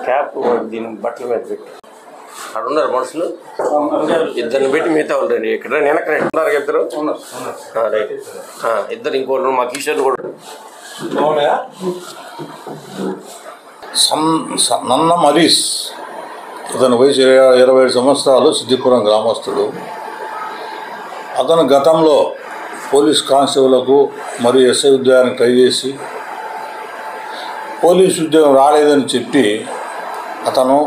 Cap దీని బట్టల మీద పెట్టి అక్కడ ఉన్నారు మనుషులు ఇద్దరిని పెట్టి మిగతా ఉంటారు ఇక్కడ వెనక ఉన్నారు ఇద్దరు రైట్ ఇద్దరు ఇంకోటి మా కిషోర్ కూడా నన్న మరీష్ అతని వయసు 27 సంవత్సరాలు, సిద్దిపురం గ్రామస్తుడు. అతను గతంలో పోలీస్ కానిస్టేబుల్కు మరియు ఎస్ఐ ఉద్యోగానికి ట్రై చేసి పోలీసు ఉద్యోగం రాలేదని చెప్పి అతను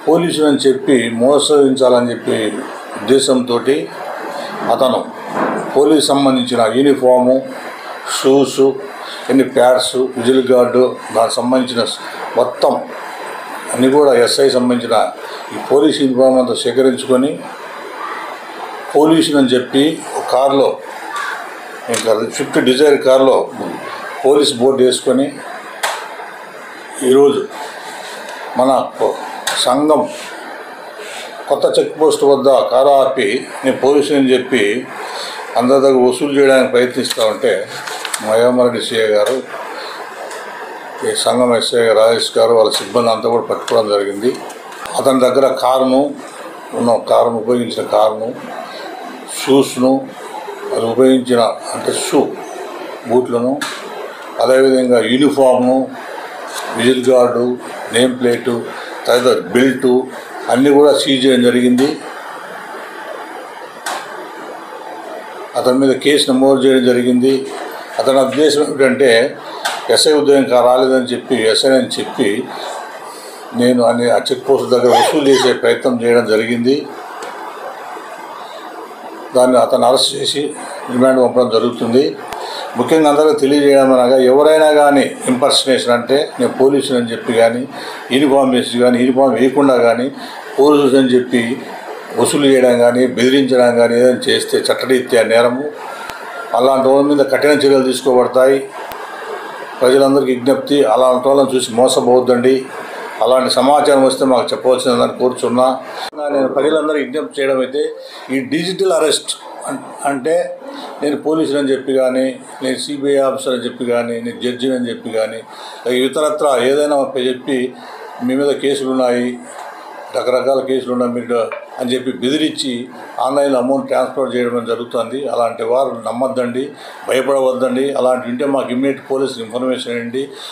పోలీసులని చెప్పి మోసగించాలని చెప్పి ఉద్దేశంతో అతను పోలీసు సంబంధించిన యూనిఫాము, షూసు, ఎన్ని ప్యాడ్స్, విజిల్ గార్డు, దానికి సంబంధించిన మొత్తం అన్నీ కూడా ఎస్ఐ సంబంధించిన ఈ పోలీస్ యూనిఫామ్ అంతా సేకరించుకొని పోలీసులని చెప్పి కారులో ఇంకా స్విఫ్ట్ డిజైర్ కారులో పోలీస్ బోర్డు వేసుకొని ఈరోజు మన సంఘం కొత్త చెక్ పోస్ట్ వద్ద కారు ఆపి నేను పోలీసుని చెప్పి అందరి దగ్గర వసూలు చేయడానికి ప్రయత్నిస్తూ ఉంటే మయామరెడ్డి సిఐ గారు, ఈ సంఘం ఎస్ఐ రాజేష్ గారు, వాళ్ళ సిబ్బంది అంతా కూడా పట్టుకోవడం జరిగింది. అతని దగ్గర కారును ఉపయోగించిన కారును, షూస్ను, అది ఉపయోగించిన అంటే బూట్లను, అదేవిధంగా యూనిఫామ్ను, విజిల్ గార్డు, నేమ్ ప్లేటు, తదితర బెల్టు అన్నీ కూడా సీజ్ చేయడం జరిగింది. అతని మీద కేసు నమోదు చేయడం జరిగింది. అతని ఉద్దేశం ఏమిటంటే ఎస్ఐ ఉద్యోగం రాలేదని చెప్పి ఎస్ఐ అని చెప్పి నేను ఆ చెక్ పోస్ట్ దగ్గర వసూలు చేసే ప్రయత్నం చేయడం జరిగింది. దాన్ని అతను అరెస్ట్ చేసి రిమాండ్ పంపడం జరుగుతుంది. ముఖ్యంగా అందరికీ తెలియజేయడం అనగా ఎవరైనా కానీ ఇంపర్సనేషన్ అంటే నేను పోలీసులు అని చెప్పి కానీ యూనిఫామ్ వేసి కానీ యూనిఫామ్ వేయకుండా కానీ పోలీసులు అని చెప్పి వసూలు చేయడం కానీ బెదిరించడం కానీ ఏదైనా చేస్తే చట్టరీత్యా నేరము. అలాంటి వాళ్ళ మీద కఠిన చర్యలు తీసుకోబడతాయి. ప్రజలందరికీ విజ్ఞప్తి, అలాంటి వాళ్ళని చూసి మోసపోవద్దండి. అలాంటి సమాచారం వస్తే మాకు చెప్పవలసిందని కోరుచున్నా. నేను ప్రజలందరికీ విజ్ఞప్తి చేయడం అయితే ఈ డిజిటల్ అరెస్ట్ అంటే నేను పోలీసులు అని చెప్పి కానీ, నేను సిబిఐ ఆఫీసర్ అని చెప్పి కానీ, నేను జడ్జిని అని చెప్పి కానీ, ఇతరత్ర ఏదైనా చెప్పి మీ మీద కేసులు ఉన్నాయి, రకరకాల కేసులు ఉన్నాయి మీరు అని చెప్పి బెదిరించి ఆన్లైన్లో అమౌంట్ ట్రాన్స్ఫర్ చేయడం జరుగుతుంది. అలాంటి వారు నమ్మొద్దండి, భయపడవద్దండి. అలాంటి ఉంటే మాకు ఇమ్మీడియట్ పోలీసు ఇన్ఫర్మేషన్ ఇవ్వండి.